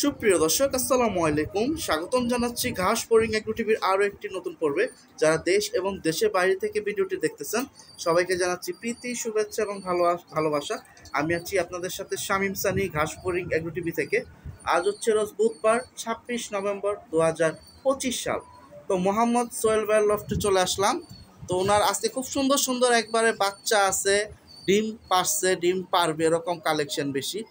সুপ্রিয় দর্শক আসসালামু আলাইকুম, স্বাগতম জানাচ্ছি ঘাস পোরিং এগ্রো টিভির আরও একটি নতুন পর্বে। যারা দেশ এবং দেশের বাইরে থেকে ভিডিওটি দেখতেছেন সবাইকে জানাচ্ছি প্রীতি, শুভেচ্ছা এবং ভালোবাসা। আমি আছি আপনাদের সাথে শামীম সানি ঘাস পোরিং এগ্রো টিভি থেকে। আজ হচ্ছে রোজ বুধবার 26 নভেম্বর 2025 সাল। তো মোহাম্মদ সোহেল ভাইয়ের লফটে চলে আসলাম। তো ওনার আজকে খুব সুন্দর সুন্দর একবারে বাচ্চা আছে, ডিম পারছে, ডিম পারবে, এরকম কালেকশন বেশি।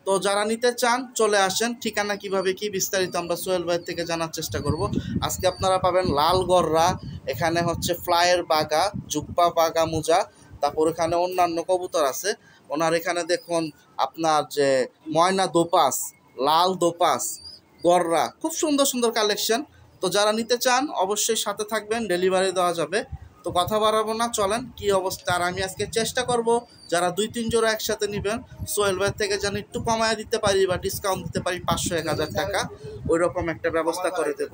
তো যারা নিতে চান চলে আসেন। ঠিকানা কিভাবে কি বিস্তারিত আমরা সোহেল ভাই থেকে জানার চেষ্টা করব। আজকে আপনারা পাবেন লাল গররা, এখানে হচ্ছে ফ্লাইয়ের বাগা, জুব্বা বাগা মোজা, তারপর এখানে অন্যান্য কবুতর আছে। ওনার এখানে দেখুন আপনার যে ময়না দোপাস, লাল দোপাস, গররা, খুব সুন্দর সুন্দর কালেকশন। তো যারা নিতে চান অবশ্যই সাথে থাকবেন, ডেলিভারি দেওয়া যাবে। তো কথা বাড়াবো না, চলেন কি অবস্থা। আর আমি আজকে চেষ্টা করব যারা 2-3 জোড়া একসাথে নেবেন সোহেল ভাই থেকে যেন একটু কমায় দিতে পারি বা ডিসকাউন্ট দিতে পারি, 500-1000 টাকা ওই রকম একটা ব্যবস্থা করে দেব।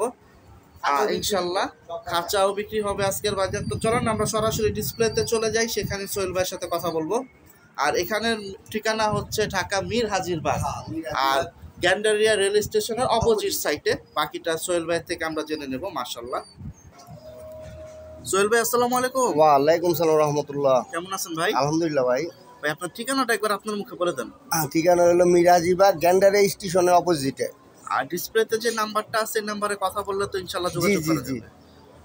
আর ইনশাল্লাহ খাঁচাও বিক্রি হবে আজকের বাজার। তো চলেন আমরা সরাসরি ডিসপ্লেতে চলে যাই, সেখানে সোহেল ভাইয়ের সাথে কথা বলবো। আর এখানের ঠিকানা হচ্ছে ঢাকা মীর হাজিরবাগ, আর গ্যান্ডারিয়া রেল স্টেশনের অপোজিট সাইডে। বাকিটা সোহেল ভাই থেকে আমরা জেনে নেব। মাশাআল্লাহ। সোহেল ভাই আসসালামু আলাইকুম। ওয়ালাইকুম সালাম রহমতুল্লাহ। কেমন আছেন ভাই? আলহামদুলিল্লাহ ভাই। ভাই আপনার ঠিকানাটা একবার আপনার মুখে বলে দেন। ঠিকানা হলো মিরাজিবাগ গ্যান্ডারে স্টেশনের অপোজিটে। আর ডিসপ্লেতে যে নাম্বারটা আছে এই নাম্বারে কথা বললে তো ইনশাআল্লাহ জি যোগাযোগ জি করা জি। যাবে।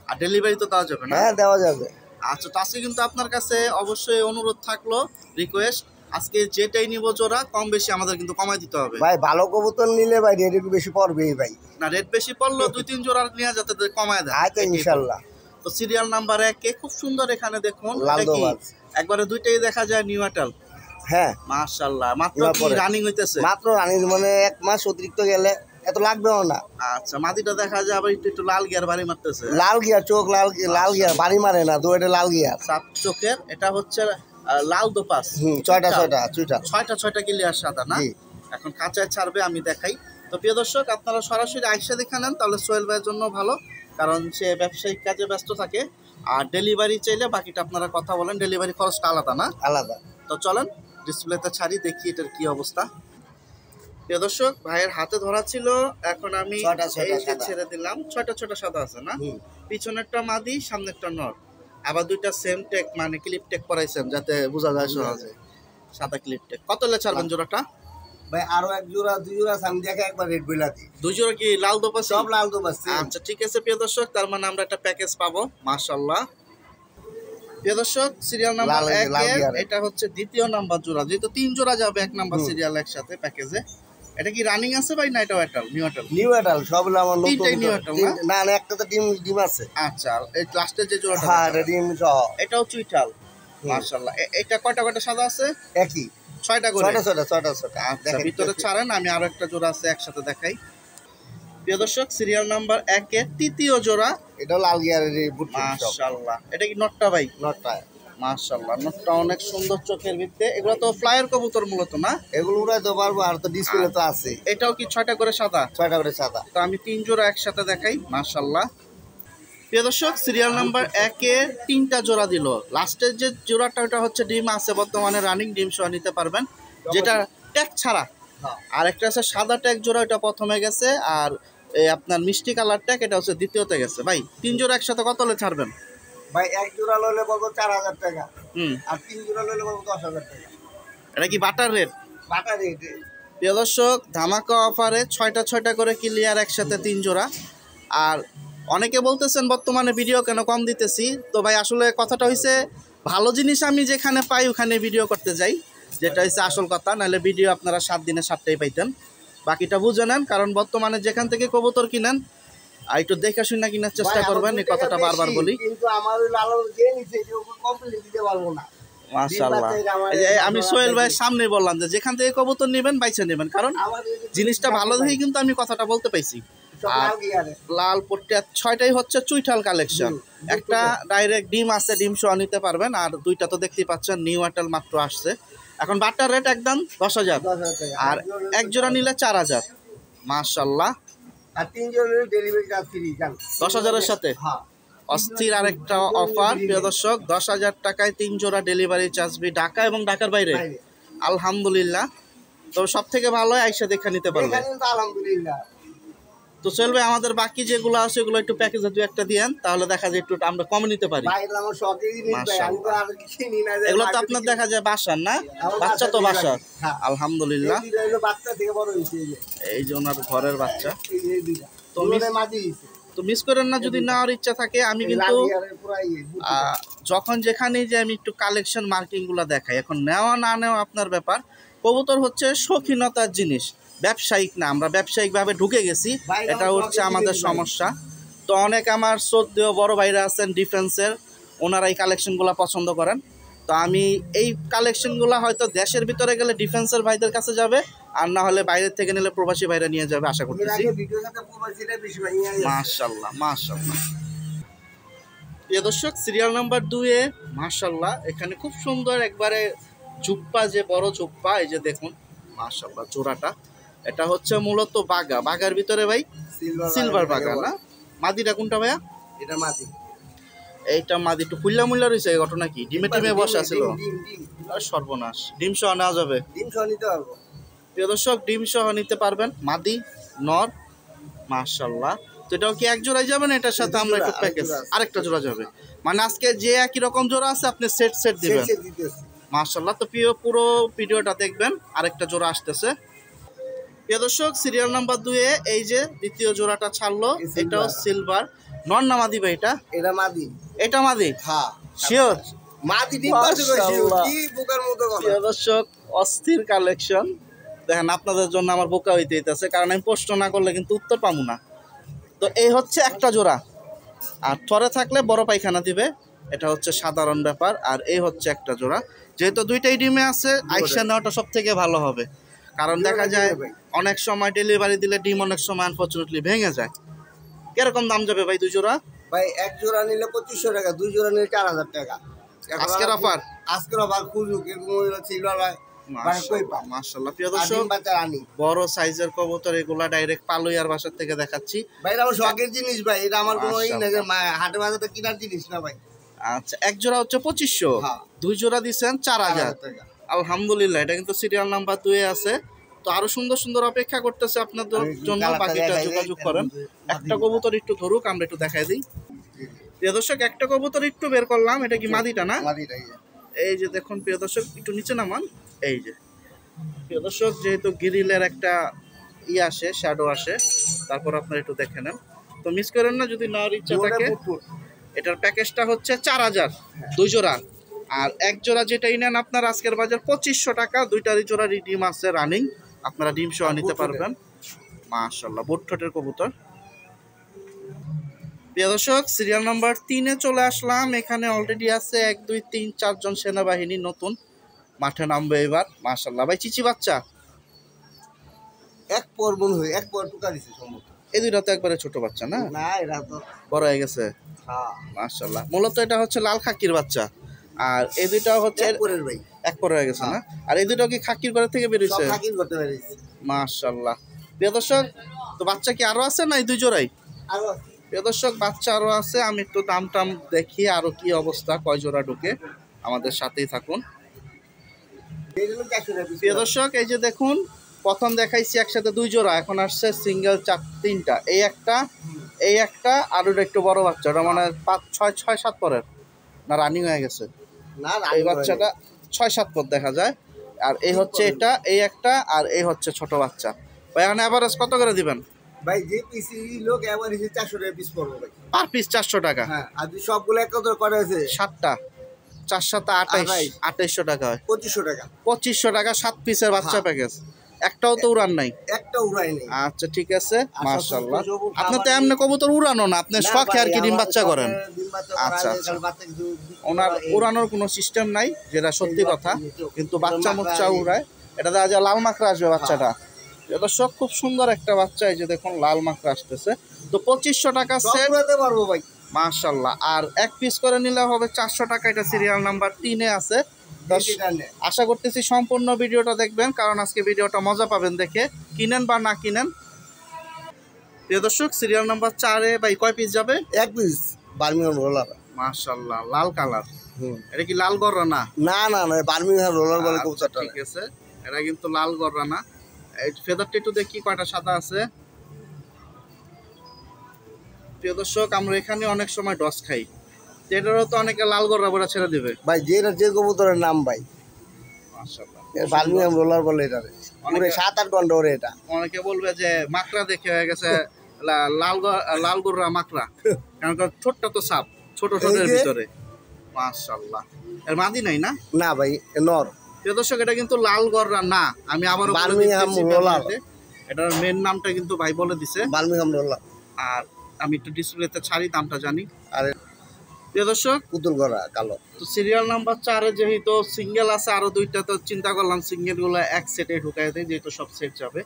আর ডেলিভারি তো দেওয়া যাবে না? হ্যাঁ দেওয়া যাবে। আচ্ছা, তো আজকে কিন্তু আপনার কাছে অবশ্যই অনুরোধ থাকলো, রিকোয়েস্ট, আজকে যেটাই নিব জোড়া কম বেশি আমাদের কিন্তু কমাই দিতে হবে ভাই ভালো কবুতর নিলে ভাই রেট একটু বেশি পড়বেই ভাই। না, রেট বেশি পড়লো 2-3 জোড়া নিয়ে যাতে কমায় দেয়। আচ্ছা ইনশাআল্লাহ। তো সিরিয়াল নাম্বার 1 খুব সুন্দর, এখানে দেখুন লাল এটা কি দোবাজ। একবারে দুইটাই দেখা যায় নিউটাল। হ্যাঁ মাশাআল্লাহ, মাত্র কি রানিং হইতেছে? মাত্র রানিং, মানে 1 মাস অতিরিক্ত গেলে এত লাগবেও না। আচ্ছা, মাদিটা দেখা যায় আবার একটু লাল গিয়ার বাড়ি মারতেছে। লাল গিয়ার চোখ, লাল গিয়ার বাড়ি মারে না, দুইটা লাল গিয়ার সাপ চোখের। এটা হচ্ছে লাল দোপাস। 6টা ক্লিয়ার সাদা না? এখন কাঁচায় ছাড়বে, আমি দেখাই। তো প্রিয় দর্শক, আপনারা সরাসরি আইসা দেখে নেন, তাহলে সোহেল ভাইয়ের জন্য ভালো, কারণ সে ব্যবসায়িক কাজে ব্যস্ত থাকে। আর ডেলিভারি চাইলে বাকিটা আপনারা কথা বলেন, ডেলিভারি খরচটা আলাদা না? আলাদা। তো চলেন ডিসপ্লেতে ছাড়ি, দেখি এটার কি অবস্থা। প্রিয় দর্শক, ভাইয়ের হাতে ধরা ছিল, এখন আমি ছেড়ে দিলাম। 6টা সাদা আছে না? পিছনেরটা মাদি, সামনেরটা নর। আবার দুইটা সেম টেক, মানে ক্লিপ টেক করাইছেন যাতে বোঝা যায় সহজে। সাদা ক্লিপ টেক। কত লে ছাড়বেন জোড়াটা? ভাই আরো 1 জোড়া 2 জোড়া আমি দেখে একবার রেট বইলা দিই। 2 জোড়া কি লাল দোপাস? সব লাল দোপাস। আচ্ছা ঠিক আছে প্রিয় দর্শক, তার মানে আমরা একটা প্যাকেজ পাবো। মাশাআল্লাহ। প্রিয় দর্শক, সিরিয়াল নাম্বার 1 এটা হচ্ছে দ্বিতীয় নাম্বার জোড়া, যেহেতু 3 জোড়া যাবে 1 নাম্বার সিরিয়াল একসাথে প্যাকেজে। এটা কি রানিং আছে ভাই না এটাও এটাল? নিউ এটাল সব আমার নতুন। তিনটাই নিউ এটাল না না, একটা তো ডিম আছে। আচ্ছা, এই লাস্টের যে জোড়াটা, হ্যাঁ ডিম সহ, এটাও চুইটাল। মাশাআল্লাহ। এটা কয়টা সাদা আছে? একই 6টা করে। 6টা। আচ্ছা, ভিতরে ছাড়েন, আমি আরো একটা জোড়া আছে একসাথে দেখাই। প্রিয় দর্শক, সিরিয়াল নাম্বার 1 এর তৃতীয় জোড়া, এটা লাল গিয়ারের বুট। মাশাআল্লাহ। এটা কি নটটা ভাই? নটটা। মাশাআল্লাহ, নটটা অনেক সুন্দর চোখের ভিতরে। এগুলো তো ফ্লায়ার কবুতর মূলত না? এগুলো উড়াইতে পারবো, আর তো ডিসপ্লে তো আছে। এটাও কি 6টা করে সাদা? 6টা করে সাদা। তো আমি 3 জোড়া একসাথে দেখাই। মাশাআল্লাহ। প্রিয় দর্শক, সিরিয়াল নাম্বার 1 এ 3টা জোড়া দিল। লাস্টের যে জোড়াটা ওটা হচ্ছে ডিম আছে বর্তমানে, রানিং, ডিম সহ নিতে পারবেন, যেটা ট্যাগ ছাড়া। আর একটা আছে সাদা ট্যাগ জোড়া, ওটা প্রথমে গেছে। আর এই আপনার মিষ্টি কালার ট্যাগ, এটা হচ্ছে দ্বিতীয়তে গেছে। ভাই 3 জোড়া একসাথে কত হলে ছাড়বেন? ভাই 1 জোড়া লইলে বলবো 4000 টাকা। আর 3 জোড়া লইলে বলবো 10000 টাকা। এটা কি বাটার রেট? Butter rate. প্রিয় দর্শক, ধামাকা অফারে 6টা করে ক্লিয়ার একসাথে 3 জোড়া। আর অনেকে বলতেছেন বর্তমানে ভিডিও কেন কম দিতেছি। তো ভাই আসলে কথাটা হইছে, ভালো জিনিস আমি যেখানে পাই ওখানে ভিডিও করতে যাই, যেটা হচ্ছে আসল কথা। নাহলে ভিডিও আপনারা 7 দিনে 7টাই পাইতেন। বাকিটা বুঝে নেন, কারণ বর্তমানে যেখান থেকে কবুতর কিনেন আর একটু দেখে শুনে কেনার চেষ্টা করবেন, এই কথাটা বারবার বলি। কিন্তু আমার ওই লালন যে নিছে যে কমপ্লিট দিতে পারবো না। মাশাআল্লাহ। আমি সোহেল ভাইয়ের সামনে বললাম যে যেখান থেকে কবুতর নেবেন বাইছে নেবেন, কারণ জিনিসটা ভালো দেখেই কিন্তু আমি কথাটা বলতে পাইছি। লাল পট্টিয়া 6টাই হচ্ছে চুইঠাল কালেকশন। একটা ডাইরেক্ট ডিম আছে, ডিম সহ নিতে পারবেন। আর 2টা তো দেখতেই পাচ্ছেন নিউ এটাল মাত্র আসছে। এখন বাটার রেট একদম 10,000, আর 1 জোড়া নিলে 4000। মাশাআল্লাহ। আর 3 জোড়া ডেলিভারি চার্জ ফ্রি, জান 10,000-এর সাথে। অস্থির আরেকটা অফার প্রিয় দর্শক, 10,000 টাকায় 3 জোড়া ডেলিভারি চার্জ ফ্রি, ঢাকা এবং ঢাকার বাইরে। আলহামদুলিল্লাহ। তো সব থেকে ভালো হয় আইসা দেখে নিতে পারবে। এখানে তো আলহামদুলিল্লাহ। তো সোহেল ভাই আমাদের বাকি যেগুলো আছে ওগুলো একটু প্যাকেজে দু একটা দিয়েন, তাহলে দেখা যায় একটু আমরা কমে নিতে পারি। ভাই এটা আমার শখের জিনিস ভাই, আমি তো আর কিনি না। এগুলো তো আপনার দেখা যায় বাসার না, বাচ্চা তো বাসার। আলহামদুলিল্লাহ, এই দুইটা হলো বাচ্চা থেকে বড় হইছে। এই যে ওনার ঘরের বাচ্চা। এই দুইটা তো মাঝে হইছে। তো মিস করেন না, যদি নেওয়ার ইচ্ছা থাকে। আমি কিন্তু যখন যেখানেই যে আমি একটু কালেকশন মার্কিং গুলা দেখাই। এখন নেওয়া না নেওয়া আপনার ব্যাপার। কবুতর হচ্ছে শৌখিনতার জিনিস, ব্যবসায়িক না। আমরা ব্যবসায়িক ভাবে ঢুকে গেছি, এটা হচ্ছে আমাদের সমস্যা। তো অনেক আমার শ্রদ্ধেয় বড় ভাইরা আছেন ডিফেন্সের, ওনারা এই কালেকশনগুলো পছন্দ করেন। তো আমি এই কালেকশনগুলো হয়তো দেশের ভিতরে গেলে ডিফেন্সের ভাইদের কাছে যাবে, আর না হলে বাইরের থেকে নিলে প্রবাসী ভাইরা নিয়ে যাবে আশা করতেছি। মাশাআল্লাহ মাশাআল্লাহ। প্রিয় দর্শক, সিরিয়াল নাম্বার 2-এ মাশাআল্লাহ এখানে খুব সুন্দর একবারে জুপ্পা, যে বড় জুপ্পা, এই যে দেখুন মাশাআল্লাহ জোড়াটা। এটা হচ্ছে মূলত বাগার ভিতরে ভাই সিলভার বাগা না? মাদিটা কোনটা ভাইয়া? এটা মাদি। এইটা মাদি একটু ফুল্লা মুল্লা রয়েছে, এই ঘটনা কি? ডিমে টিমে বসা ছিল? সর্বনাশ। ডিম সহ নেওয়া যাবে? ডিম সহ নিতে পারবো। প্রিয় দর্শক, ডিম সহ নিতে পারবেন, মাদি নর। মাশাআল্লাহ। তো এটাও কি এক জোড়াই যাবে না? এটার সাথে আমরা একটু প্যাকেজ আরেকটা জোড়া যাবে, মানে আজকে যে একই রকম জোড়া আছে আপনি সেট দিবেন। মাশাআল্লাহ। তো পুরো ভিডিওটা দেখবেন, আরেকটা জোড়া আসতেছে। প্রিয় দর্শক, সিরিয়াল নাম্বার 2-এ এই যে দ্বিতীয় জোড়াটা ছাড়লো, এটাও সিলভার। নর না মাদি ভাই? এটা মাদি। এটা মাদি? হ্যাঁ শিওর মাদি। ডিম পারছে কি বোকার মতো কথা। প্রিয় দর্শক, অস্থির কালেকশন দেখেন। আপনাদের জন্য আমার বোকা হইতেছে, কারণ আমি প্রশ্ন না করলে কিন্তু উত্তর পাবো না। তো এই হচ্ছে একটা জোড়া, আর থরে থাকলে বড় পায়খানা দিবে, এটা হচ্ছে সাধারণ ব্যাপার। আর এই হচ্ছে একটা জোড়া। যেহেতু দুইটাই ডিমে আছে, আইসা নেওয়াটা সব থেকে ভালো হবে, কারণ দেখা যায় অনেক সময় ডেলিভারি দিলে ডিম অনেক সময় আনফরচুনেটলি ভেঙে যায়। কিরকম দাম যাবে ভাই দুই জোড়া? ভাই এক জোড়া নিলে 2500 টাকা, দুই জোড়া নিলে 4000 টাকা। আজকের অফার? আজকের অফার খুঁজুক এরকম সিলভার ভাই। মাশাআল্লাহ। প্রিয় দর্শক, বড় সাইজের কবুতর এগুলা ডাইরেক্ট পালুইয়ার বাসার থেকে দেখাচ্ছি ভাই। এটা আমার শখের জিনিস ভাই, এটা আমার কোনো ই না যে হাটে বাজারে কেনার জিনিস না ভাই। আচ্ছা, এক জোড়া হচ্ছে 2500, দুই জোড়া দিচ্ছেন 4000 টাকা। আলহামদুলিল্লাহ। এটা কিন্তু সিরিয়াল নাম্বার 2-এ আছে। তো আরো সুন্দর সুন্দর অপেক্ষা করতেছে আপনাদের জন্য, বাকিটা যোগাযোগ করেন। একটা কবুতর একটু ধরুক, আমরা একটু দেখাই দিই। প্রিয় দর্শক, একটা কবুতর একটু বের করলাম, এটা কি মাদিটা না? এই যে দেখুন প্রিয় দর্শক, একটু নিচে নামান। এই যে প্রিয় দর্শক, যেহেতু গ্রিলের একটা আসে, শ্যাডো আসে, তারপর আপনারা একটু দেখে নেন। তো মিস করেন না যদি নেওয়ার ইচ্ছা থাকে। এটার প্যাকেজটা হচ্ছে 4000 দুই জোড়া, আর এক জোড়া যেটাই নেন আপনার আজকের বাজার 2500 টাকা। দুইটারই জোড়া ডিম আছে রানিং, আপনারা ডিম সহ নিতে পারবেন। মাশাআল্লাহ, বোটঠোঁটের কবুতর। প্রিয় দর্শক, সিরিয়াল নাম্বার 3-এ চলে আসলাম। এখানে অলরেডি আছে 1 2 3 4 জন সেনাবাহিনী নতুন মাঠে নামবে এবার। মাশাআল্লাহ ভাই, চিচি বাচ্চা এক পর মনে হয় এক পর টুকা দিছে সম্ভবত। এই দুইটা তো একবারে ছোট বাচ্চা না? না, এরা তো বড় হয়ে গেছে। হ্যাঁ মাশাআল্লাহ। মূলত এটা হচ্ছে লাল খাকির বাচ্চা, আর এই দুইটা হচ্ছে পরের ভাই এক পর হয়ে গেছে না? আর এই দুটো কি খাকির ঘর থেকে বের হইছে? সব খাকির করতে পারিস। মাশাআল্লাহ। প্রিয় দর্শক, তো বাচ্চা কি আরো আছে না এই দুই জোড়াই? আরো প্রিয় দর্শক, বাচ্চা আরো আছে। আমি একটু দাম টাম দেখি আরো কি অবস্থা, কয় জোড়া ঢুকে। আমাদের সাথেই থাকুন। প্রিয় দর্শক, এই যে দেখুন, প্রথম দেখাইছি একসাথে দুই জোড়া, এখন আসছে সিঙ্গেল 3টা। এই একটা আর ওটা একটু বড় বাচ্চা, ওটা মানে 5 6 6 7 পরের না, রানিং হয়ে গেছে না। এই বাচ্চাটা 6 7 পর দেখা যায়। আর এই হচ্ছে এটা, এই একটা, আর এই হচ্ছে ছোট বাচ্চা। ভাই এখন এভারেজ কত করে দিবেন ভাই? যে পিসি লোক এভারেজ 400 টাকা পিস পড়বে ভাই, পার পিস 400 টাকা। হ্যাঁ, আর সবগুলো একত্র করে আছে 7টা 4 7 28 2800 টাকা হয়। 2500 টাকা 2500 টাকা 7 পিসের বাচ্চা প্যাকেজ। একটাও তো উড়ান নাই? একটা উড়াই নেই। আচ্ছা ঠিক আছে, মাশাআল্লাহ। আপনি তো এমনি কবুতর উড়ানো না, আপনি শখে আর কি ডিম বাচ্চা করেন। আচ্ছা আচ্ছা, ওনার উড়ানোর কোনো সিস্টেম নাই, যেটা সত্যি কথা, কিন্তু বাচ্চা মুচ্চা উড়ায়। এটা দেখা যায় লাল মাকড়া আসবে বাচ্চাটা। এটা সব খুব সুন্দর একটা বাচ্চা, এই যে দেখুন লাল মাকড়া আসতেছে। তো 2500 টাকা সেট পারবো ভাই, মাশাআল্লাহ। আর এক পিস করে নিলে হবে 400 টাকা। এটা সিরিয়াল নাম্বার 3-এ আছে। আশা করতেছি সম্পূর্ণ ভিডিওটা দেখবেন, কারণ আজকে ভিডিওটা মজা পাবেন দেখে, কিনেন বা না কিনেন। প্রিয় দর্শক, সিরিয়াল নাম্বার 4-এ ভাই কয় পিস যাবে? এক পিস বার্মিংহাম রোলার। মাশাআল্লাহ, লাল কালার। এটা কি লাল গররা? না না না না, বার্মিংহাম রোলার বলে কবুতরটা। ঠিক আছে, এরা কিন্তু লাল গররা না। এই ফেদারটা একটু দেখি কয়টা সাদা আছে। প্রিয় দর্শক, আমরা এখানে অনেক সময় ডস খাই, এটারও তো অনেকে লাল গররা বলে ছেড়ে দিবে ভাই। যে কবুতরের নাম ভাই, মাশাআল্লাহ, বার্মিংহাম রোলার বলে এটা। পুরো 7-8 ঘন্টা ওরে এটা। অনেকে বলবে যে মাকড়া দেখে হয়ে গেছে লাল গররা মাকড়া, কারণ ঠোঁটটা তো সাপ, ছোট ঠোঁটের ভিতরে। মাশাআল্লাহ, এর মাদি নাই না? না ভাই, নর। প্রিয় দর্শক, এটা কিন্তু লাল গররা না। আমি আবারও বার্মিংহাম রোলার, এটার মেন নামটা কিন্তু ভাই বলে দিছে, বার্মিংহাম রোলার। আর আমি একটু ডিসপ্লেতে ছাড়ি, দামটা জানি। আর প্রিয় দর্শক, পুতুল গড়া কালো। তো সিরিয়াল নাম্বার 4-এ যেহেতু সিঙ্গেল আছে, আরো দুইটা, তো চিন্তা করলাম সিঙ্গেল গুলো এক সেটে ঢুকাই দেয়, যেহেতু সব সেট যাবে।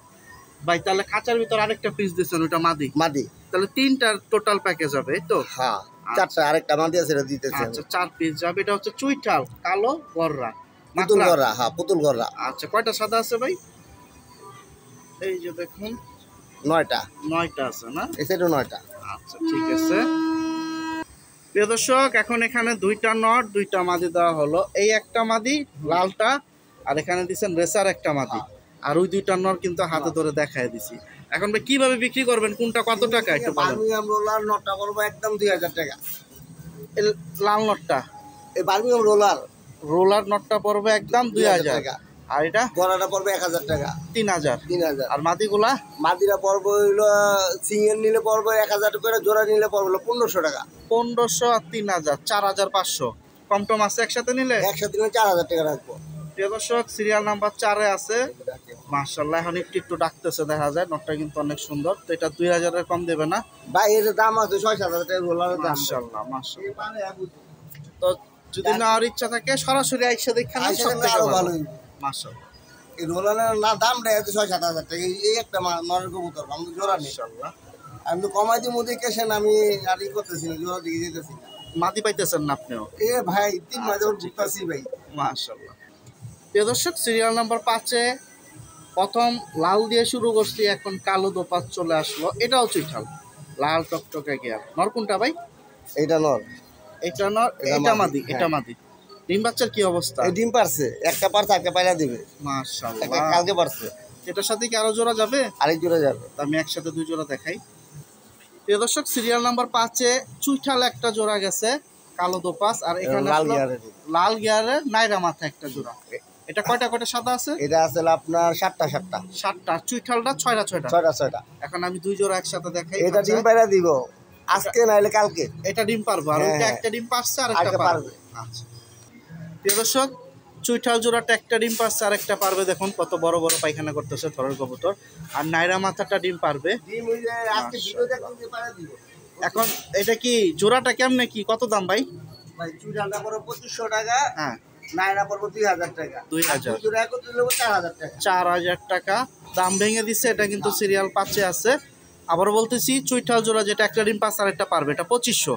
ভাই তাহলে খাঁচার ভিতর আরেকটা পিস দিচ্ছেন, ওটা মাদি? মাদি। তাহলে 3টার টোটাল প্যাকেজ হবে, তো? হ্যাঁ, 4টা, আরেকটা মাদি আছে, এটা দিতেছে। আচ্ছা, 4 পিস যাবে। এটা হচ্ছে চুইঠাল কালো গররা, পুতুল গড়া। হ্যাঁ, পুতুল গড়া। আচ্ছা, কয়টা সাদা আছে ভাই? এই যে দেখুন, 9টা আছে না? এই সাইডে 9টা। আচ্ছা, ঠিক আছে। প্রিয় দর্শক, এখন এখানে 2টা নট 2টা মাদি দেওয়া হলো। এই একটা মাদি লালটা, আর এখানে দিচ্ছেন রেসার একটা মাদি, আর ওই 2টা নট কিন্তু হাতে ধরে দেখায় দিছি। এখন ভাই কিভাবে বিক্রি করবেন, কোনটা কত টাকা একটু বলেন? বার্মিংহাম রোলার নটটা করবো একদম 2000 টাকা। এই লাল নটটা, এই বার্মিংহাম রোলার নটটা পড়বে একদম 2000 টাকা। আর এটা গড়াটা পড়বে 1000 টাকা। 3000। 3000। আর মাদিগুলা? মাদিরা পড়বে হইলো, সিঙ্গেল নিলে পড়বে 1000 করে, জোড়া নিলে পড়বে 1500 টাকা। 1500 আর 3000, 4500। কম টম আছে একসাথে নিলে? একসাথে নিলে 4000 টাকা রাখবো। প্রিয় দর্শক, সিরিয়াল নাম্বার 4-এ আছে। মাশাআল্লাহ, এখন একটু ডাকতেছে, দেখা যায় নটটা কিন্তু অনেক সুন্দর। তো এটা 2000 এর কম দেবে না ভাই? এর দাম আছে 6-7 টাকা রোলারের দাম। মাশাআল্লাহ, মাশাআল্লাহ। তো যদি নেওয়ার ইচ্ছা থাকে সরাসরি আইসা দেখেন, সবথেকে আরো ভালো। ভালো। মাশাআল্লাহ, এই রোলারের না দামটা 6-7 হাজার টাকা। এই একটা নরের কবুতর, আমি জোড়া নেই। মাশাআল্লাহ। আমি তো কমাই দিয়ে মুদি কেসেন, আমি আর ই করতেছি না, জোড়া দিকে যেতেছি না। মাদি পাইতেছেন না আপনিও? এ ভাই 3 মাস ঢুকতেছি ভাই। মাশাআল্লাহ। প্রিয় দর্শক, সিরিয়াল নাম্বার 5-এ প্রথম লাল দিয়ে শুরু করছি, এখন কালো দোপাত চলে আসলো। এটাও চুইঠাল, লাল টকটকে গিয়ার। নর কোনটা ভাই? এইটা নর। এটা নর, এটা মাদি। এটা মাদি। ডিম বাচ্চার কি অবস্থা? এই ডিম পারছে, একটা পারছে, একটা পায়রা দিবে। মাশাআল্লাহ, কালকে পারছে। এটার সাথে কি আরো জোড়া যাবে? আরেক জোড়া যাবে। আমি একসাথে 2 জোড়া দেখাই। প্রিয় দর্শক, সিরিয়াল নাম্বার 5-এ চুইঠাল একটা জোড়া গেছে, কালো দোপাস। আর এখানে লাল গিয়ারের নাইরা মাথা একটা জোড়া। এটা কয়টা সাদা আছে? এটা আছে আপনার 7টা। চুইঠালটা 6টা। এখন আমি 2 জোড়া একসাথে দেখাই। এটা ডিম পায়রা দিব আজকে নাইলে কালকে। এটা ডিম পারবে, আর ওইটা একটা ডিম পারছে, আর একটা পারবে। আচ্ছা, প্রিয় দর্শক, চুইঠাল জোড়াটা একটা ডিম পারছে, আর একটা পারবে। দেখুন কত বড় বড় পায়খানা করতেছে থরের কবুতর। আর নাইরা মাথাটা ডিম পারবে। এখন এটা কি জোড়াটা কেমনে, কি কত দাম ভাই? ভাই চুইঠালটা পড়ো 2500 টাকা। হ্যাঁ, নাইরা পড়বো 2000 টাকা। 2000। জোড়া একত্রে নেবো 4000 টাকা। 4000 টাকা দাম ভেঙে দিচ্ছে। এটা কিন্তু সিরিয়াল 5-এ আছে। আবারও বলতেছি, চুইঠাল জোড়া যেটা একটা ডিম পারছে আর একটা পারবে, এটা 2500।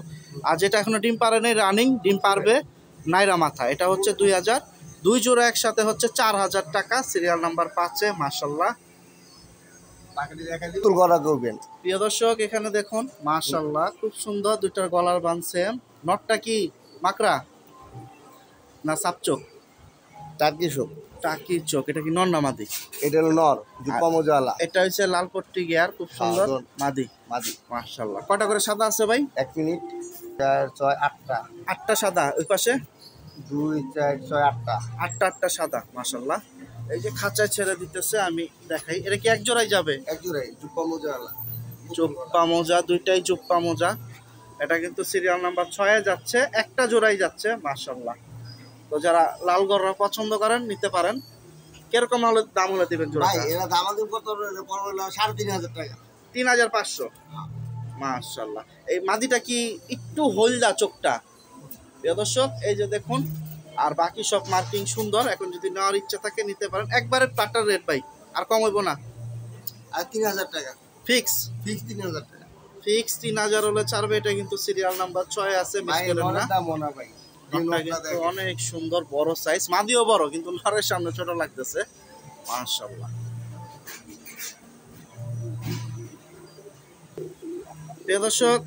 আর যেটা এখনো ডিম পারে নেই, রানিং ডিম পারবে, নাইরা মাথা, এটা হচ্ছে 2000। 2 জোড়া একসাথে হচ্ছে 4000 টাকা। সিরিয়াল নাম্বার 5-এ। মাশাআল্লাহ, প্রিয় দর্শক, এখানে দেখুন মাশাআল্লাহ, খুব সুন্দর 2টার গলার বান সেম। নটটা কি মাকড়া না সাপচোক? টাকির চোখ। এটা কি নর না মাদি? এটা হলো নর, জুপা মোজাওয়ালা। এটা হচ্ছে লাল পট্টি গিয়ার, খুব সুন্দর মাদি। মাশাআল্লাহ। কয়টা করে সাদা আছে ভাই? 1 মিনিট। 4 6 8টা। 8টা সাদা। ওই পাশে 2 4 6 8টা। 8টা সাদা। মাশাআল্লাহ। এই যে খাঁচায় ছেড়ে দিতেছে, আমি দেখাই। এটা কি এক জোড়াই যাবে? এক জোড়াই, জুপা মোজাওয়ালা। জুপ্পা মোজা, 2টাই জুপ্পা মোজা। এটা কিন্তু সিরিয়াল নাম্বার 6-এ যাচ্ছে, একটা জোড়াই যাচ্ছে। মাশাআল্লাহ। তো যারা লাল গররা পছন্দ করেন নিতে পারেন। কিরকম হলে দাম হলে দিবেন জোড়া? ভাই এরা দাম আমাদের কত পড়লো? 3500 টাকা। 3500। মাশাআল্লাহ। এই মাদিটা কি একটু হলদা চোখটা? প্রিয় দর্শক, এই যে দেখুন, আর বাকি সব মার্কিং সুন্দর। এখন যদি নেওয়ার ইচ্ছা থাকে নিতে পারেন। একবারে টাটার রেট ভাই, আর কম হইব না। আর 3000 টাকা ফিক্স 3000 টাকা। ফিক্স 3000 হলে ছাড়বে। এটা কিন্তু সিরিয়াল নাম্বার 6-এ আছে, মিস করেন না। ভাই অনেক সুন্দর, বড় সাইজ, মাদিও বড়, কিন্তু নরের সামনে ছোট লাগতেছে। মাশাআল্লাহ। প্রিয় দর্শক,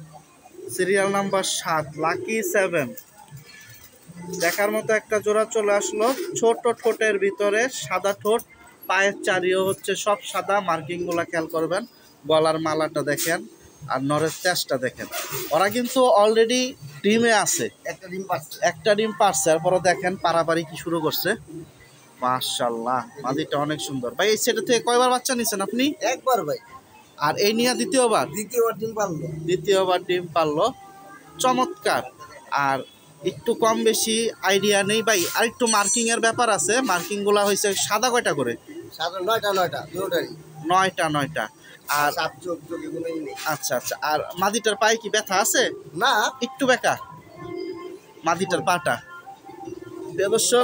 সিরিয়াল নাম্বার 7 লাকি 7 দেখার মতো একটা জোড়া চলে আসলো। ছোট ঠোঁটের ভিতরে সাদা ঠোঁট, পায়ের চারিও হচ্ছে সব সাদা, মার্কিংগুলো খেয়াল করবেন। গলার মালাটা দেখেন আর নরের তেজটা দেখেন। ওরা কিন্তু অলরেডি ডিমে আছে, একটা ডিম পারছে, এরপরে দেখেন পারাপারি কি শুরু করছে। মাশাআল্লাহ, মাদিটা অনেক সুন্দর ভাই। এই সেটা থেকে কয়বার বাচ্চা নিছেন আপনি? একবার ভাই। আর এই নিয়ে দ্বিতীয়বার ডিম পারলো। চমৎকার। আর একটু কম বেশি আইডিয়া নেই ভাই, আর একটু মার্কিং এর ব্যাপার আছে। মার্কিং গুলা হয়েছে সাদা কয়টা করে? নয়টা। আর আচ্ছা আচ্ছা। আর মাদিটার পায়ে কি ব্যথা আছে? না, একটু বেঁকা মাদিটার পাটা। দর্শক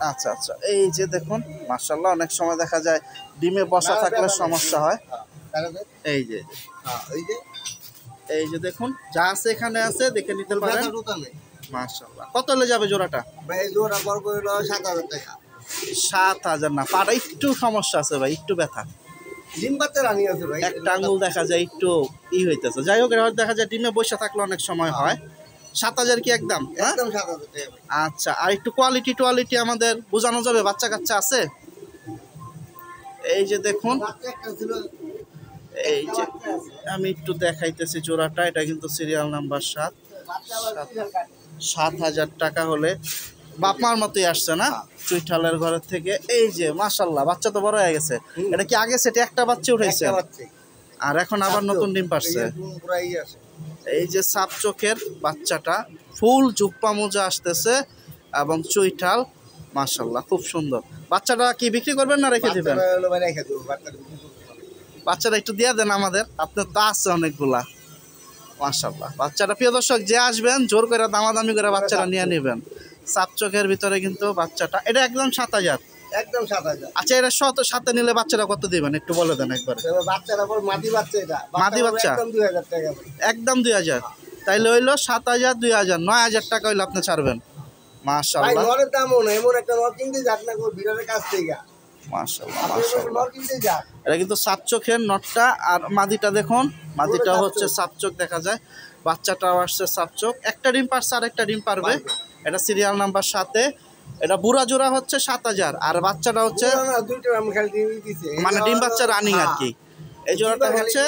আচ্ছা আচ্ছা, এই যে দেখুন মাশাআল্লাহ, অনেক সময় দেখা যায় ডিমে বসা থাকলে সমস্যা হয়। এই যে দেখুন যা আছে এখানে আছে, দেখে নিতে পারেন। মাশাআল্লাহ। কত হলে যাবে জোড়াটা? ভাই জোড়া পড়বে হলো 7,000 টাকা। 7,000 না, পাটা একটু সমস্যা আছে ভাই, একটু ব্যথা। ডিম বাচ্চা রানি আছে ভাই, একটা আঙুল দেখা যায় একটু হইতেছে। যাই হোক, এর দেখা যায় ডিমে বসে থাকলে অনেক সময় হয়। 7,000 কি একদম? একদম 7,000 টাকা। আচ্ছা, আর একটু কোয়ালিটি আমাদের বোঝানো যাবে? বাচ্চা কাচ্চা আছে? এই যে দেখুন, এই যে আমি একটু দেখাইতেছি জোড়াটা। এটা কিন্তু সিরিয়াল নাম্বার 7। 7,000 টাকা হলে বাপ মার মতোই আসছে না চুইঠালের ঘরের থেকে। এই যে মাশাআল্লাহ, বাচ্চা তো বড় হয়ে গেছে। এটা কি আগে সেটা একটা বাচ্চা উঠেছে আর এখন আবার নতুন ডিম পারছে? এই যে সাপ চোখের বাচ্চাটা, ফুল জুপ্পা মোজা আসতেছে এবং চুইঠাল। মাশাআল্লাহ, খুব সুন্দর। বাচ্চাটা কি বিক্রি করবেন না রেখে দিবেন? বাচ্চাটা একটু দিয়ে দেন আমাদের, আপনার তো আছে অনেকগুলা। মাশাআল্লাহ, বাচ্চাটা প্রিয় দর্শক যে আসবেন জোর করে দামাদামি করে বাচ্চাটা নিয়ে নেবেন। সাপ চোখের ভিতরে কিন্তু বাচ্চাটা, এটা একদম 7,000। একদম 7,000। আচ্ছা, এটা সাথে নিলে বাচ্চাটা কত দিবেন একটু বলে দেন একবার। বাচ্চাটা পর মাদি বাচ্চা, এটা মাদি বাচ্চা একদম 2,000 টাকা। একদম 2,000। তাইলে হইলো 7,000, 2,000, 9,000 টাকা হইলে আপনি ছাড়বেন। মাশাআল্লাহ, নরের দামও না, এমন একটা নর কিনতে যাক না ভিড়ের কাছ থেকে। মাশাআল্লাহ মাশাআল্লাহ, এটা কিন্তু সাপ চোখের নটটা। আর মাদিটা দেখুন, মাদিটা হচ্ছে সাপ চোখ দেখা যায়। বাচ্চাটাও আসছে সাপ চোখ। একটা ডিম পারছে আর একটা ডিম পারবে। এটা সিরিয়াল নাম্বার 7-এ। এটা বুড়া জোড়া হচ্ছে 7,000 আর বাচ্চাটা হচ্ছে মানে ডিম বাচ্চা রানিং আর কি। এই জোড়াটা হচ্ছে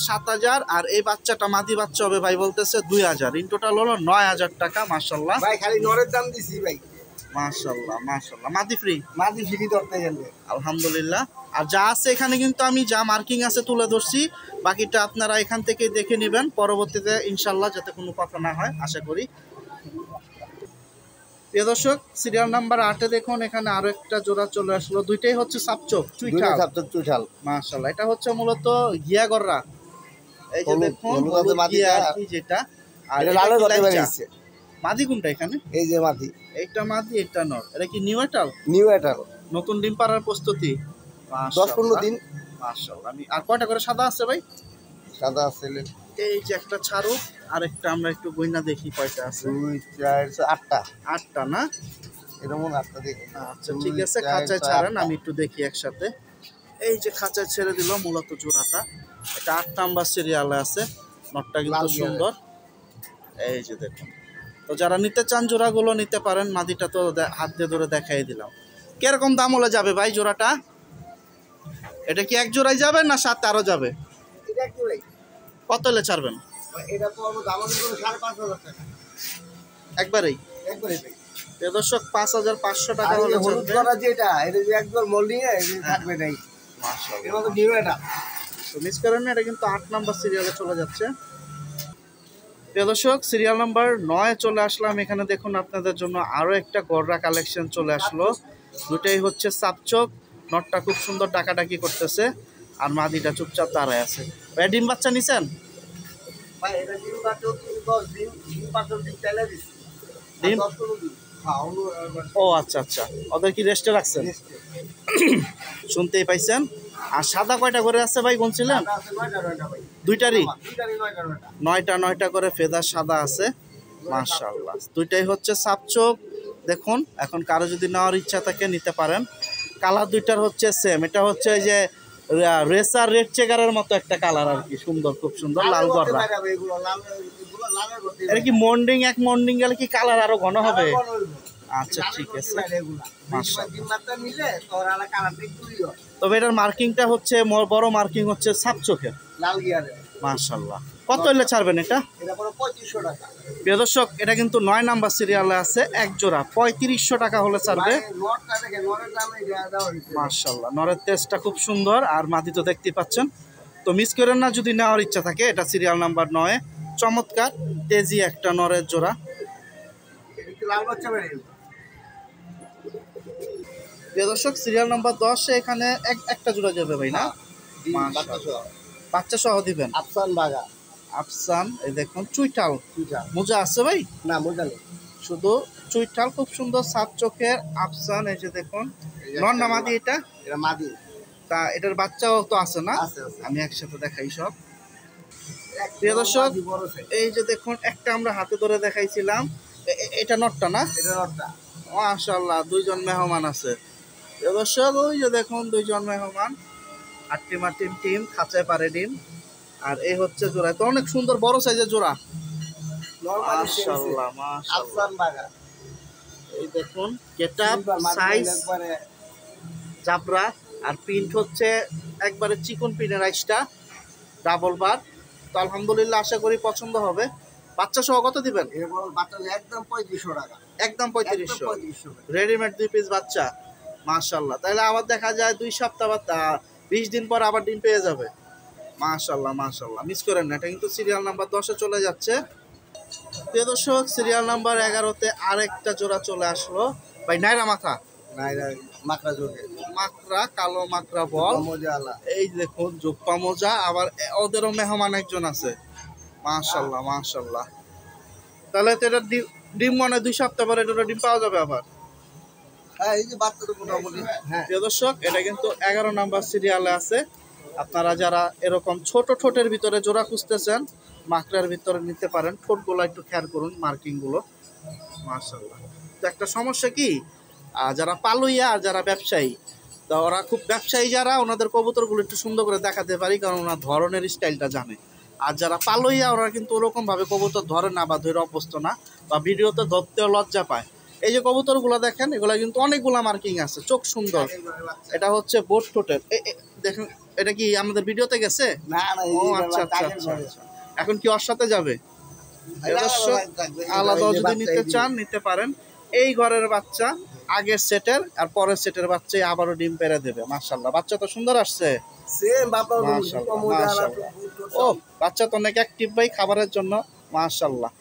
7,000 আর এই বাচ্চাটা মাদি বাচ্চা হবে ভাই বলতেছে 2,000। ইন টোটাল হলো 9,000 টাকা। মাশাআল্লাহ ভাই, খালি নরের দাম দিছি ভাই। মাশাআল্লাহ মাশাআল্লাহ, মাদি ফ্রি ধরতে গেলে আলহামদুলিল্লাহ। আর যা আছে এখানে কিন্তু আমি যা মার্কিং আছে তুলে ধরছি, বাকিটা আপনারা এখান থেকে দেখে নেবেন পরবর্তীতে ইনশাল্লাহ, যাতে কোনো কথা না হয় আশা করি। প্রিয় দর্শক, সিরিয়াল নাম্বার 8-এ দেখুন এখানে আরো একটা জোড়া চলে আসলো। দুইটাই হচ্ছে সাপচোক চুইঠাল। মাশাআল্লাহ, এটা হচ্ছে মূলত গিয়াগররা। এই যে দেখুন গিয়া আর কি, যেটা আর এটা লালের করতে পারিছে। মাদি কোনটা এখানে? এই যে মাদি, এইটা মাদি, এটা নর। এটা কি নিউ এটাল? নতুন ডিম পাড়ার প্রস্তুতি। 10-15 দিন। মাশাআল্লাহ। আমি আর কয়টা করে সাদা আছে ভাই? সাদা আছে এই যে একটা ছাড়ু, আর একটা আমরা একটু গইনা দেখি কয়টা আছে। 2, 4, 8টা। 8টা না? এরকম 8টা দেখি। আচ্ছা ঠিক আছে, খাঁচায় ছাড়েন, আমি একটু দেখি একসাথে। এই যে খাঁচায় ছেড়ে দিল মূলত জোড়াটা। এটা 8 নাম্বার সিরিয়ালে আছে। নটটা কিন্তু সুন্দর। এই যে দেখুন, তো যারা নিতে চান জোড়াগুলো নিতে পারেন। মাদিটা তো হাত দিয়ে ধরে দেখাই দিলাম। কিরকম দাম হলে যাবে ভাই জোড়াটা? এটা কি এক জোড়াই যাবে না সাথে আরো যাবে? কত হলে ছাড়বেন? একবারেই দর্শক 5,500 টাকা হলে একবার মোল্ডিং থাকবে নাই। মিস করেন না, এটা কিন্তু 8 নাম্বার সিরিয়ালে চলে যাচ্ছে। প্রিয় দর্শক, সিরিয়াল নাম্বার 9 চলে আসলাম। এখানে দেখুন আপনাদের জন্য আরো একটা গররা কালেকশন চলে আসলো। দুটাই হচ্ছে সাপচোক। নটটা খুব সুন্দর ডাকাডাকি করতেছে আর মাদিটা চুপচাপ দাঁড়ায় আছে। ভাই ডিম বাচ্চা নিছেন? ও আচ্ছা আচ্ছা, ওদের কি রেস্টে রাখছেন? শুনতেই পাইছেন। আর সাদা কয়টা করে আছে ভাই গুনছিলেন? দুইটারই 9টা করে ফেদার সাদা আছে। মাশাআল্লাহ, দুইটাই হচ্ছে সাপচোক। দেখুন, এখন কারো যদি নেওয়ার ইচ্ছা থাকে নিতে পারেন। কালার দুইটার হচ্ছে সেম। এটা হচ্ছে এই যে রেসার রেড চেকারের মতো একটা কালার আর কি, সুন্দর, খুব সুন্দর লাল গররা। এটা কি মন্ডিং, এক মন্ডিং গেলে কি কালার আরো ঘন হবে? আচ্ছা ঠিক আছে, এগুলা মাশাআল্লাহ। ডিম বাচ্চা নিলে তোর আলা কালারটা একটু তবে এটার মার্কিংটা হচ্ছে বড় মার্কিং হচ্ছে সাপ চোখের। লাল গিয়ারে। মাশাআল্লাহ। কত হলে ছাড়বেন এটা? এটা পুরো 2500 টাকা। প্রিয় দর্শক, এটা কিন্তু 9 নাম্বার সিরিয়ালে আছে, এক জোড়া 3500 টাকা হলে ছাড়বে। নরটা দেখে নরের দামে দেওয়া হয়েছে। মাশাআল্লাহ, নরের তেজটা খুব সুন্দর, আর মাদি তো দেখতেই পাচ্ছেন। তো মিস করেন না যদি নেওয়ার ইচ্ছা থাকে, এটা সিরিয়াল নাম্বার 9, চমৎকার তেজি একটা নরের জোড়া। একটু লাল বাচ্চা বেরে। প্রিয় দর্শক, সিরিয়াল নাম্বার 10 এখানে একটা জোড়া যাবে ভাই না? মাশাআল্লাহ, বাচ্চা সহ দিবেন। আফসান বাগা। আফসান, এই দেখুন চুইটাল, চুইটাল। মোজা আছে ভাই? না মোজা নেই, শুধু চুইটাল, খুব সুন্দর সাত চোখের আফসান। এই যে দেখুন, নর না মাদি এটা? এটা মাদি। তা এটার বাচ্চাও তো আছে না? আছে আছে। আমি একসাথে দেখাই সব। প্রিয় দর্শক, এই যে দেখুন, একটা আমরা হাতে ধরে দেখাইছিলাম, এটা নটটা না? এটা নটটা। মাশাআল্লাহ, দুইজন মেহমান আছে। প্রিয় দর্শক, ওই যে দেখুন দুইজন মেহমান, আটটিমাটিম টিম, খাঁচায় পারে ডিম। আর এই হচ্ছে জোড়া, তো অনেক সুন্দর বড় সাইজের জোড়া। মাশাআল্লাহ মাশাআল্লাহ। আফসান বাগা। এই দেখুন গেটআপ, সাইজ, জাবরা, আর প্রিন্ট হচ্ছে একবারে চিকন প্রিন্টের আইসটা, ডাবল বার। তো আলহামদুলিল্লাহ, আশা করি পছন্দ হবে। বাচ্চা সহ কত দিবেন? এরপর বাচ্চা একদম 3500 টাকা। একদম 3500। রেডিমেড 2 পিস বাচ্চা। মাশাআল্লাহ, তাহলে আবার দেখা যায় 2 সপ্তাহ বা 20 দিন পর আবার ডিম পেয়ে যাবে। মাশাআল্লাহ মাশাআল্লাহ, মিস করেন না, এটা কিন্তু সিরিয়াল নাম্বার 10-এ চলে যাচ্ছে। প্রিয় দর্শক, সিরিয়াল নাম্বার 11-তে আরেকটা জোড়া চলে আসলো ভাই, নাইরা মাথা। নাইরা মাকড়া জোগে। মাকড়া, কালো মাকড়া বল। মোজালা। এই দেখুন জোপ্পা মোজা, আবার ওদেরও মেহমান একজন আছে। মাশাআল্লাহ মাশাআল্লাহ। তাহলে তো এটা ডিম মনে 2 সপ্তাহ পরে এটা ডিম পাওয়া যাবে আবার। হ্যাঁ, এই যে বাচ্চা তো মোটামুটি। হ্যাঁ প্রিয় দর্শক, এটা কিন্তু 11 নাম্বার সিরিয়ালে আছে। আপনারা যারা এরকম ছোট ঠোঁটের ভিতরে জোড়া খুঁজতেছেন, মাকড়ার ভিতরে নিতে পারেন। ঠোঁটগুলো একটু খেয়াল করুন, মার্কিংগুলো। মাশাআল্লাহ। তো একটা সমস্যা কি, যারা পালুইয়া আর যারা ব্যবসায়ী, তো ওরা খুব ব্যবসায়ী যারা, ওনাদের কবুতরগুলো একটু সুন্দর করে দেখাতে পারি, কারণ ওনার ধরনের স্টাইলটা জানে। আর যারা পালুইয়া, ওরা কিন্তু ওরকমভাবে কবুতর ধরে না বা ধরে অভ্যস্ত না, বা ভিডিওতে ধরতেও লজ্জা পায়। এই যে কবুতরগুলো দেখেন, এগুলা কিন্তু অনেকগুলা মার্কিং আছে, চোখ সুন্দর। এটা হচ্ছে বোট ঠোঁটের। দেখেন, এটা কি আমাদের ভিডিওতে গেছে? না না, ও আচ্ছা আচ্ছা আচ্ছা। এখন কি ওর সাথে যাবে? আলাদা যদি নিতে চান নিতে পারেন। এই ঘরের বাচ্চা আগের সেটের আর পরের সেটের বাচ্চা আবারও ডিম পেড়ে দেবে। মাশাআল্লাহ, বাচ্চা তো সুন্দর আসছে। ও, বাচ্চা তো অনেক অ্যাক্টিভ ভাই, খাবারের জন্য। মাশাআল্লাহ।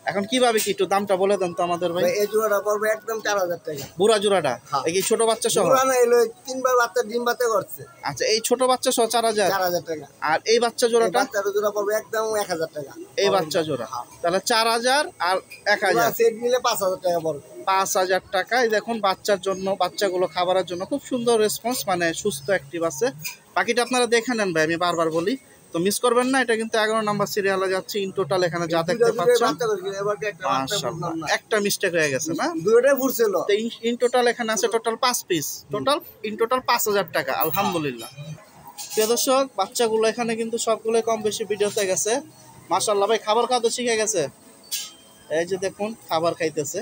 এখন কিভাবে কি একটু দামটা বলে দেন তো আমাদের ভাই। এই জোড়াটা পড়বে একদম 4000 টাকা। বুড়া জোড়াটা? এই ছোট বাচ্চা সহ? বুড়া না, এলো 3 বার বাচ্চা ডিম বাতে করছে। আচ্ছা, এই ছোট বাচ্চা সহ 4000 টাকা। আর এই বাচ্চা জোড়াটা? বাচ্চার জোড়া পড়বে একদম 1000 টাকা। এই বাচ্চা জোড়া তাহলে 4000 আর 1000, সেট মিলে 5000 টাকা পড়বে। 5000 টাকা। এই দেখুন, বাচ্চার জন্য, বাচ্চাগুলো খাবারের জন্য খুব সুন্দর রেসপন্স, মানে সুস্থ অ্যাক্টিভ আছে। বাকিটা আপনারা দেখে নেন ভাই, আমি বারবার বলি, তো মিস করবেন না। এটা কিন্তু 11 নাম্বার সিরিয়ালে যাচ্ছে। ইন টোটাল এখানে যা দেখতে পাচ্ছেন, মাশাআল্লাহ, একটা মিস্টেক হয়ে গেছে না? দুটোই ফুরছিল। তো ইন টোটাল এখানে আছে টোটাল 5 পিস, ইন টোটাল 5000 টাকা। আলহামদুলিল্লাহ। প্রিয় দর্শক, বাচ্চাগুলো এখানে কিন্তু সবগুলোই কম বেশি ভিডিওতে গেছে। মাশাআল্লাহ ভাই, খাবার খাওয়া শিখে গেছে। এই যে দেখুন, খাবার খাইতেছে।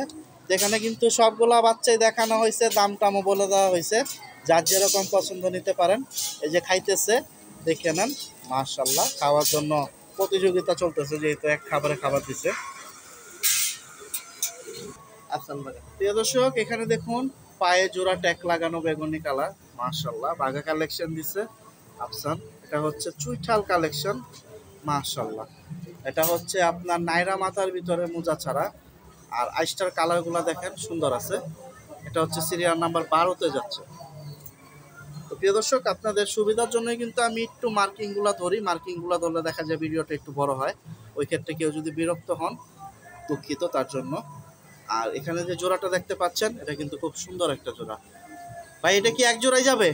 এখানে কিন্তু সবগুলা বাচ্চাই দেখানো হয়েছে, দাম টামও বলে দেওয়া হয়েছে, যার যেরকম পছন্দ নিতে পারেন। এই যে খাইতেছে, দেখে নেন। মাশাআল্লাহ, খাওয়ার জন্য প্রতিযোগিতা চলতেছে, যেহেতু এক খাবারে খাবার দিছে। প্রিয় দর্শক, এখানে দেখুন পায়ে জোড়া ট্যাগ লাগানো বেগুনি কালার। মাশাআল্লাহ, বাঘা কালেকশন দিছে আফসান। এটা হচ্ছে চুইঠাল কালেকশন। মাশাআল্লাহ, এটা হচ্ছে আপনার নাইরা মাথার ভিতরে মোজা ছাড়া। আর আইস্টার কালারগুলো দেখেন, সুন্দর আছে। এটা হচ্ছে সিরিয়াল নাম্বার 12-তে যাচ্ছে। তো প্রিয় দর্শক, আপনাদের সুবিধার জন্যই কিন্তু আমি একটু মার্কিংগুলো ধরি। মার্কিংগুলো ধরলে দেখা যায় ভিডিওটা একটু বড় হয়। ওই ক্ষেত্রে কেউ যদি বিরক্ত হন, দুঃখিত তার জন্য। আর এখানে যে জোড়াটা দেখতে পাচ্ছেন, এটা কিন্তু খুব সুন্দর একটা জোড়া ভাই। এটা কি এক জোড়াই যাবে?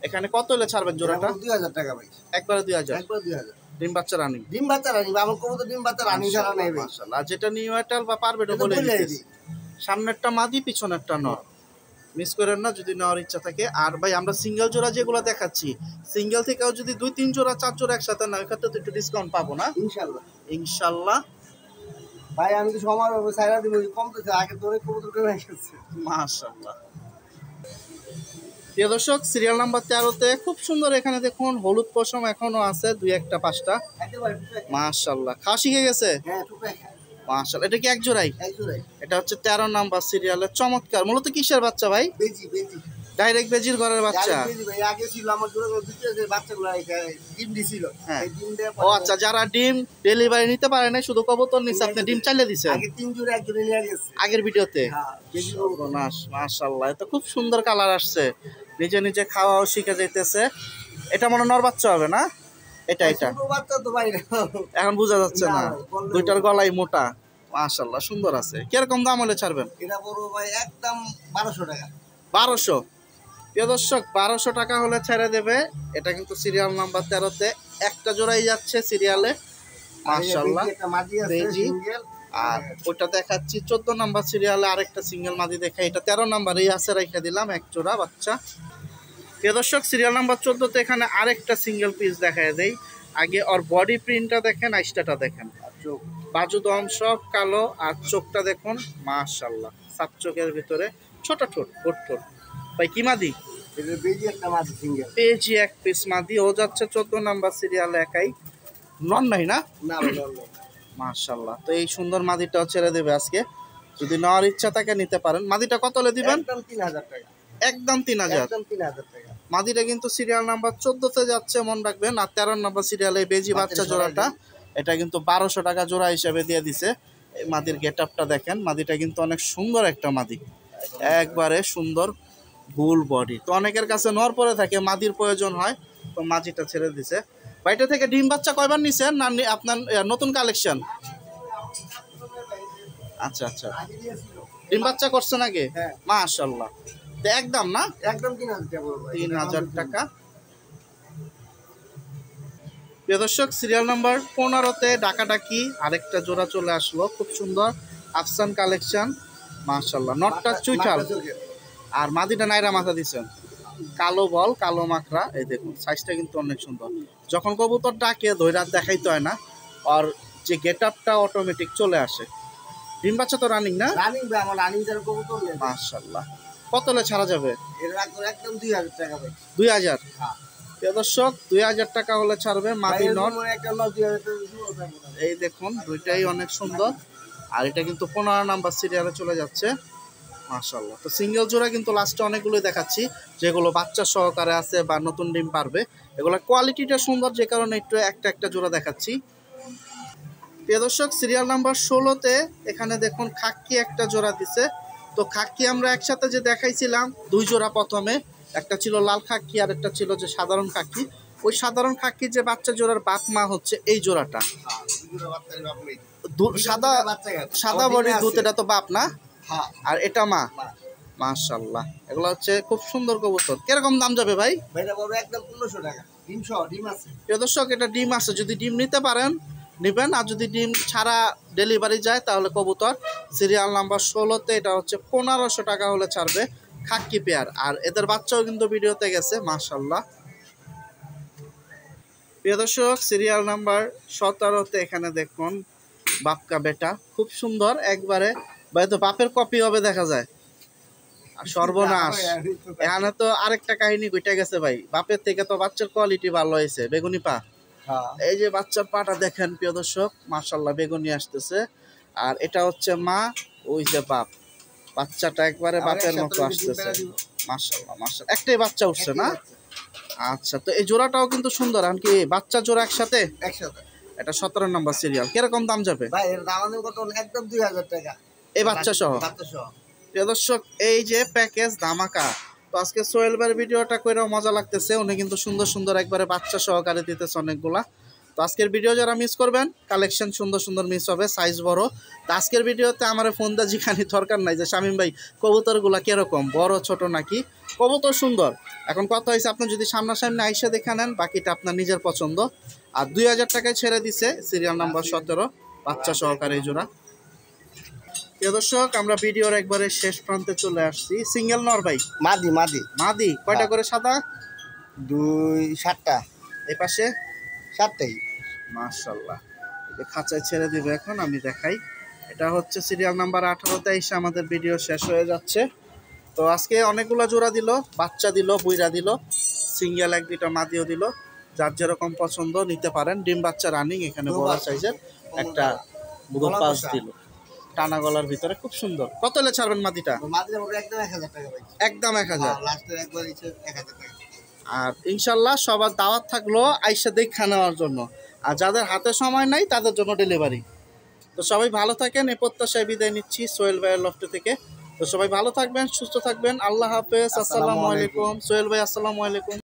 এখানে কত হলে ছাড়বেন জোড়াটা? 2000 টাকা ভাই। একবারে 2000? একবারে 2000। ডিম বাচ্চা রানিং? ডিম বাচ্চা রানিং, আমার কোন তো ডিম বাচ্চা রানিং ছাড়া নেই ভাই। মাশাআল্লাহ। আর যেটা নিউ এটাল বা পারবেটা বলে দিতেছি, সামনেরটা মাদি, পিছনেরটা নর। মিস করেন না যদি নেওয়ার ইচ্ছা থাকে। আর ভাই, আমরা সিঙ্গেল জোড়া যেগুলো দেখাচ্ছি, সিঙ্গেল থেকেও যদি 2-3 জোড়া 4 জোড়া একসাথে না, ওই ক্ষেত্রে তো একটু ডিসকাউন্ট পাবো না? ইনশাআল্লাহ ইনশাআল্লাহ। ভাই আমি তো সময় হবে সাইরা দিব কমতেছে আগে তোরে কবুতর করে রেখেছে। মাশাআল্লাহ। প্রিয় দর্শক, সিরিয়াল নাম্বার 13-তে খুব সুন্দর এখানে দেখুন হলুদ পশম এখনো আছে 2-1-5টা। মাশাআল্লাহ, খাওয়া শিখে গেছে। হ্যাঁ টুকাই মাশাআল্লাহ, এটা কি এক জোড়াই? এক জোড়াই। এটা হচ্ছে 13 নাম্বার সিরিয়ালের চমৎকার। মূলত কিসের বাচ্চা ভাই? বেজি বেজি ডাইরেক্ট বেজির ঘরের বাচ্চা। বেজি ভাই আগে ছিল আমার জোড়া দিতে বাচ্চাগুলো ডিম দিছিল। হ্যাঁ। এই ডিম দিয়ে ও আচ্ছা, যারা ডিম ডেলিভারি নিতে পারে না শুধু কবুতর নিছে, আপনি ডিম চালিয়ে দিছেন আগে 3 জোড়া এক জোড়া নিয়ে গেছে আগের ভিডিওতে। হ্যাঁ বেজি মাশাআল্লাহ, এটা খুব সুন্দর কালার আসছে, নিজে নিজে খাওয়াও শিখে যাইতেছে। এটা মনে নর বাচ্চা হবে না? এটা ছোট বাচ্চা তো ভাই এখন বোঝা যাচ্ছে না, দুইটার গলাই মোটা। মাশাআল্লাহ, সুন্দর আছে। কিরকম দাম হলে ছাড়বেন? এটা বড় ভাই একদম 1200 টাকা। 1200। প্রিয় দর্শক, 1200 টাকা হলে ছেড়ে দেবে। এটা কিন্তু সিরিয়াল নাম্বার 13-তে একটা জোড়াই যাচ্ছে সিরিয়ালে। মাশাআল্লাহ, একটা মাঝি আছে বেজি। সিঙ্গেল। আর ওইটা দেখাচ্ছি 14 নাম্বার সিরিয়ালে আরেকটা সিঙ্গেল মাদি দেখাই। এটা 13 নাম্বারেই আছে, রেখে দিলাম এক জোড়া বাচ্চা। প্রিয় দর্শক, সিরিয়াল নাম্বার 14-তে এখানে আরেকটা সিঙ্গেল পিস দেখায় দেই। আগে ওর বডি প্রিন্টটা দেখেন, আইসটাটা দেখেন, বাজু দম সব কালো, আর চোখটা দেখুন মাশাআল্লাহ, সাত চোখের ভিতরে ছোট ঠোঁট ঠোঁট। ভাই কি মাদি? এটা বেজি একটা মাঝি সিঙ্গেল। পেজি এক পিস মাদি, ও যাচ্ছে 14 নাম্বার সিরিয়ালে একাই। নন নাই না? না না মাশাআল্লাহ, তো এই সুন্দর মাদিটাও ছেড়ে দেবে আজকে। যদি নেওয়ার ইচ্ছা থাকে নিতে পারেন। মাদিটা কত হলে দিবেন? একদম 3000 টাকা। একদম 3000। একদম 3000 টাকা। মাদিটা কিন্তু সিরিয়াল নাম্বার 14-তে যাচ্ছে, মন রাখবেন। আর 13 নাম্বার সিরিয়ালে বেজি বাচ্চা জোড়াটা, এটা কিন্তু 1200 টাকা জোড়া হিসেবে দিয়ে দিছে। এই মাদির গেটআপটা দেখেন, মাদিটা কিন্তু অনেক সুন্দর একটা মাদি, একবারে সুন্দর ফুল বডি। তো অনেকের কাছে নর পরে থাকে, মাদির প্রয়োজন হয়, তো মাদিটা ছেড়ে দিছে। বাইটা থেকে ডিম বাচ্চা কয়বার নিছেন না আপনার নতুন কালেকশন? আচ্ছা আচ্ছা, ডিম বাচ্চা করছেন আগে? হ্যাঁ। মাশাআল্লাহ, তো একদম না? একদম 3000 টাকা বলবো ভাই। 3000 টাকা। প্রিয় দর্শক, সিরিয়াল নাম্বার 15-তে ডাকাডাকি আরেকটা জোড়া চলে আসলো, খুব সুন্দর আফসান কালেকশন। মাশাআল্লাহ, নটটা চুইঠাল আর মাদিটা নাইরা মাথা দিছেন, কালো বল কালো মাকড়া। এই দেখুন সাইজটা কিন্তু অনেক সুন্দর। যখন কবুতর ডাকে ধৈরা দেখাইতে হয় না, আর যে গেটআপটা অটোমেটিক চলে আসে। ডিম বাচ্চা তো রানিং না? রানিং ভাই, আমার রানিং যার কবুতর নেই। মাশাআল্লাহ, কত হলে ছাড়া যাবে? এর একদম 2000 টাকা ভাই। 2000। হ্যাঁ। প্রিয় দর্শক, 2000 টাকা হলে ছাড়বে মাদি নট। একটা নট 2000 টাকা। এই দেখুন দুইটাই অনেক সুন্দর। আর এটা কিন্তু 15 নাম্বার সিরিয়ালে চলে যাচ্ছে। মাশাআল্লাহ, তো সিঙ্গেল জোড়া কিন্তু লাস্টে অনেকগুলো দেখাচ্ছি, যেগুলো বাচ্চা সহকারে আছে বা নতুন ডিম পারবে। এগুলো কোয়ালিটিটা সুন্দর, যে কারণে একটু একটা জোড়া দেখাচ্ছি। প্রিয় দর্শক, সিরিয়াল নাম্বার 16-তে এখানে দেখুন খাক্কি একটা জোড়া দিছে। তো খাক্কি আমরা একসাথে যে দেখাইছিলাম 2 জোড়া, প্রথমে একটা ছিল লাল খাক্কি আর একটা ছিল যে সাধারণ খাক্কি। ওই সাধারণ খাক্কি যে বাচ্চা জোড়ার বাপ মা হচ্ছে এই জোড়াটা। সাদা সাদা বডির দুধ, এটা তো বাপ না? হ্যাঁ। আর এটা মা। মাশাআল্লাহ, এগুলো হচ্ছে খুব সুন্দর কবুতর। কিরকম দাম যাবে ভাই? ভাইটা বড় একদম 1500 টাকা। ডিম সহ ডিম আছে। প্রিয় দর্শক, এটা ডিম আছে, যদি ডিম নিতে পারেন নেবেন, আর যদি ডিম ছাড়া ডেলিভারি যায় তাহলে কবুতর। সিরিয়াল নাম্বার 16-তে এটা হচ্ছে 1500 টাকা হলে ছাড়বে খাক্কি পেয়ার। আর এদের বাচ্চাও কিন্তু ভিডিওতে গেছে। মাশাআল্লাহ। প্রিয় দর্শক, সিরিয়াল নাম্বার 17-তে এখানে দেখুন বাপকা বেটা, খুব সুন্দর একবারে, ভাই তো বাপের কপি হবে দেখা যায়। আর সর্বনাশ, এখানে তো আরেকটা কাহিনী ঘটে গেছে ভাই, বাপের থেকে তো বাচ্চার কোয়ালিটি ভালো হয়েছে, বেগুনি পা। এই যে বাচ্চার পাটা দেখেন প্রিয় দর্শক, মাশাআল্লাহ বেগুনি আসতেছে। আর এটা হচ্ছে মা, ওই যে বাপ, বাচ্চাটা একবারে বাপের মতো আসতেছে। মাশাআল্লাহ মাশাআল্লাহ, একটাই বাচ্চা উঠছে না? আচ্ছা, তো এই জোড়াটাও কিন্তু সুন্দর। আর কি বাচ্চা জোড়া একসাথে? এটা 17 নাম্বার সিরিয়াল। কিরকম দাম যাবে ভাই? এর দাম কত? একদম 2000 টাকা এই বাচ্চা সহ। প্রিয় দর্শক, এই যে প্যাকেজ ধামাকা। তো আজকে সোহেল ভাইয়ের ভিডিওটা কইরাও মজা লাগতেছে, উনি কিন্তু সুন্দর সুন্দর একবারে বাচ্চা সহকারে দিতেছে অনেকগুলা। তো আজকের ভিডিও যারা মিস করবেন, কালেকশন সুন্দর সুন্দর মিস হবে, সাইজ বড়। তো আজকের ভিডিওতে আমার ফোন দা জিখানি দরকার নাই যে শামীম ভাই কবুতরগুলা কিরকম, বড় ছোট নাকি। কবুতর সুন্দর। এখন কথা হয়েছে, আপনি যদি সামনাসামনি আইসা দেখে নেন, বাকিটা আপনার নিজের পছন্দ। আর 2000 টাকায় ছেড়ে দিছে সিরিয়াল নাম্বার 17 বাচ্চা সহকারে এই জোড়া। প্রিয় দর্শক, আমরা ভিডিওর একবারে শেষ প্রান্তে চলে আসছি। সিঙ্গেল নর ভাই? মাদি মাদি মাদি। কয়টা করে সাদা? 7টা। এই পাশে 7টাই। মাশাআল্লাহ, খাঁচায় ছেড়ে দিবে এখন, আমি দেখাই। এটা হচ্ছে সিরিয়াল নাম্বার 18-তে এসে আমাদের ভিডিও শেষ হয়ে যাচ্ছে। তো আজকে অনেকগুলো জোড়া দিল, বাচ্চা দিল, বুইরা দিল, সিঙ্গেল 1-2টা মাদিও দিল। যার যেরকম পছন্দ নিতে পারেন। ডিম বাচ্চা রানিং, এখানে বড় সাইজের একটা দুধ পাস দিল, টানা গলার ভিতরে খুব সুন্দর। কত হলে ছাড়বেন মাদিটা? মাদিটা হবে একদম 1000 টাকা ভাই। একদম 1000। লাস্টের একবার নিচে 1000 টাকা। আর ইনশাল্লাহ সবার দাওয়াত থাকলো আইসা দেখা নেওয়ার জন্য, আর যাদের হাতে সময় নাই তাদের জন্য ডেলিভারি। তো সবাই ভালো থাকেন, এ প্রত্যাশায় বিদায় নিচ্ছি সোহেল ভাইয়ের লফট থেকে। তো সবাই ভালো থাকবেন, সুস্থ থাকবেন, আল্লাহ হাফেজ, আসসালামু আলাইকুম। সোহেল ভাই আসসালামু আলাইকুম।